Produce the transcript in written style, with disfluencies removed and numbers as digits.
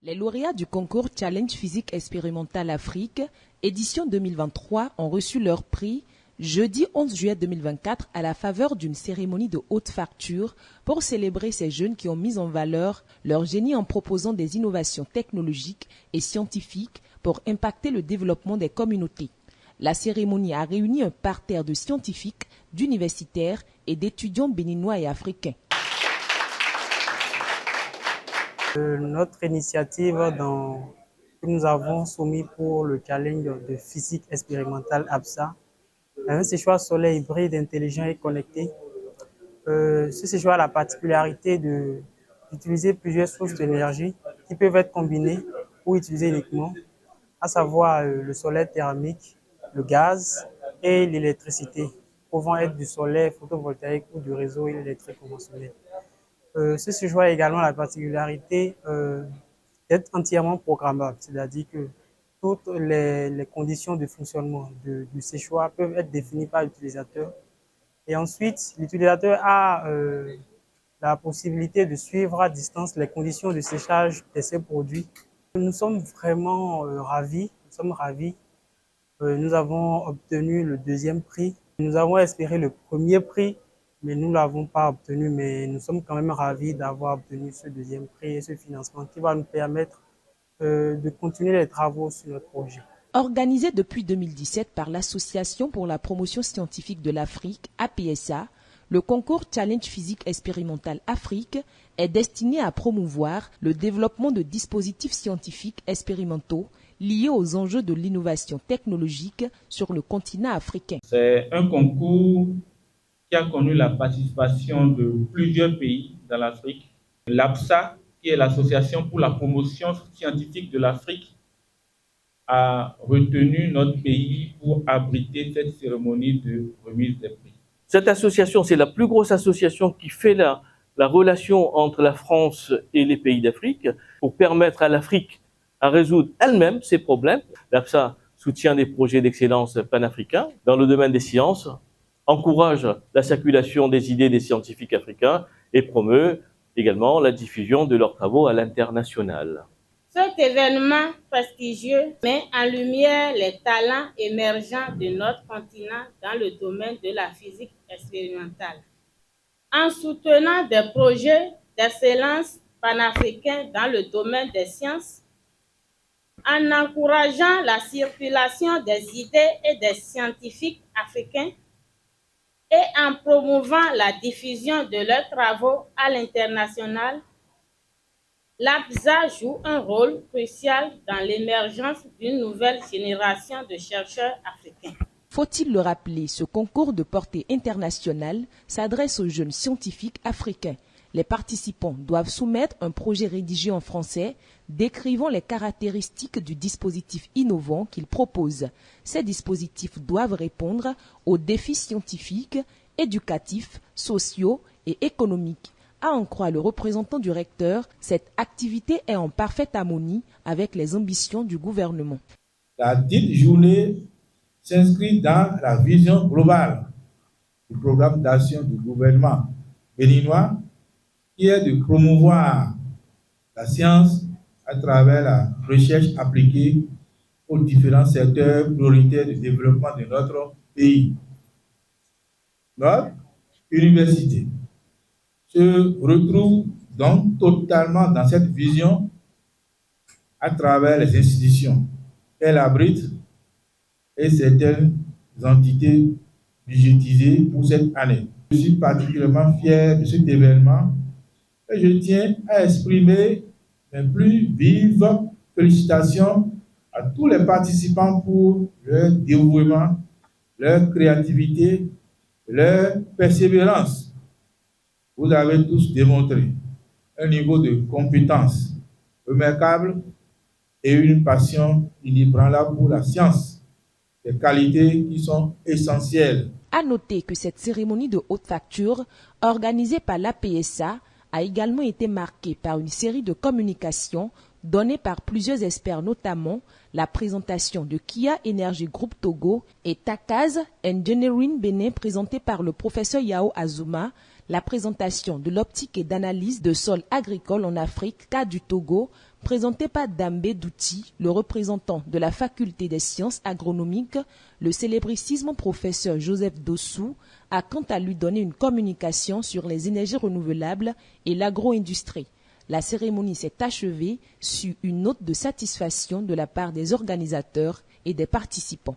Les lauréats du concours Challenge Physique Expérimental Afrique, édition 2023, ont reçu leur prix jeudi 11 juillet 2024 à la faveur d'une cérémonie de haute facture pour célébrer ces jeunes qui ont mis en valeur leur génie en proposant des innovations technologiques et scientifiques pour impacter le développement des communautés. La cérémonie a réuni un parterre de scientifiques, d'universitaires et d'étudiants béninois et africains. Notre initiative que nous avons soumis pour le challenge de physique expérimentale ABSA, un séchoir solaire hybride intelligent et connecté. Ce séchoir a la particularité d'utiliser plusieurs sources d'énergie qui peuvent être combinées ou utilisées uniquement, à savoir le solaire thermique, le gaz et l'électricité, pouvant être du solaire photovoltaïque ou du réseau électrique conventionnel. Ce séchoir a également la particularité d'être entièrement programmable, c'est-à-dire que toutes les conditions de fonctionnement du séchoir peuvent être définies par l'utilisateur. Et ensuite, l'utilisateur a la possibilité de suivre à distance les conditions de séchage de ses produits. Nous sommes vraiment ravis. Nous avons obtenu le deuxième prix. Nous avons espéré le premier prix, mais nous ne l'avons pas obtenu. Mais nous sommes quand même ravis d'avoir obtenu ce deuxième prix et ce financement qui va nous permettre de continuer les travaux sur notre projet. Organisé depuis 2017 par l'Association pour la promotion scientifique de l'Afrique, APSA, le concours Challenge Physique Expérimental Afrique est destiné à promouvoir le développement de dispositifs scientifiques expérimentaux liés aux enjeux de l'innovation technologique sur le continent africain. C'est un concours qui a connu la participation de plusieurs pays dans l'Afrique. L'APSA, qui est l'Association pour la promotion scientifique de l'Afrique, a retenu notre pays pour abriter cette cérémonie de remise des prix. Cette association, c'est la plus grosse association qui fait la relation entre la France et les pays d'Afrique pour permettre à l'Afrique à résoudre elle-même ses problèmes. L'APSA soutient des projets d'excellence panafricains dans le domaine des sciences, encourage la circulation des idées des scientifiques africains et promeut également la diffusion de leurs travaux à l'international. Cet événement prestigieux met en lumière les talents émergents de notre continent dans le domaine de la physique expérimentale. En soutenant des projets d'excellence panafricains dans le domaine des sciences, en encourageant la circulation des idées et des scientifiques africains et en promouvant la diffusion de leurs travaux à l'international, l'APSA joue un rôle crucial dans l'émergence d'une nouvelle génération de chercheurs africains. Faut-il le rappeler, ce concours de portée internationale s'adresse aux jeunes scientifiques africains. Les participants doivent soumettre un projet rédigé en français décrivant les caractéristiques du dispositif innovant qu'ils proposent. Ces dispositifs doivent répondre aux défis scientifiques, éducatifs, sociaux et économiques. À en croire le représentant du recteur, cette activité est en parfaite harmonie avec les ambitions du gouvernement. La dite journée s'inscrit dans la vision globale du programme d'action du gouvernement béninois qui est de promouvoir la science à travers la recherche appliquée aux différents secteurs prioritaires de développement de notre pays. Notre université se retrouve donc totalement dans cette vision à travers les institutions qu'elle abrite et certaines entités budgétisées pour cette année. Je suis particulièrement fier de cet événement et je tiens à exprimer mes plus vives félicitations à tous les participants pour leur dévouement, leur créativité, leur persévérance. Vous avez tous démontré un niveau de compétence remarquable et une passion inébranlable pour la science, des qualités qui sont essentielles. À noter que cette cérémonie de haute facture, organisée par l'APSA, a également été marquée par une série de communications données par plusieurs experts, notamment la présentation de Kia Energy Group Togo et Takaz Engineering Bénin présentée par le professeur Yao Azuma, la présentation de l'optique et d'analyse de sols agricoles en Afrique, cas du Togo, Présenté par Dambé Douti, le représentant de la faculté des sciences agronomiques, le célébrissime professeur Joseph Dossou a quant à lui donné une communication sur les énergies renouvelables et l'agro-industrie. La cérémonie s'est achevée sur une note de satisfaction de la part des organisateurs et des participants.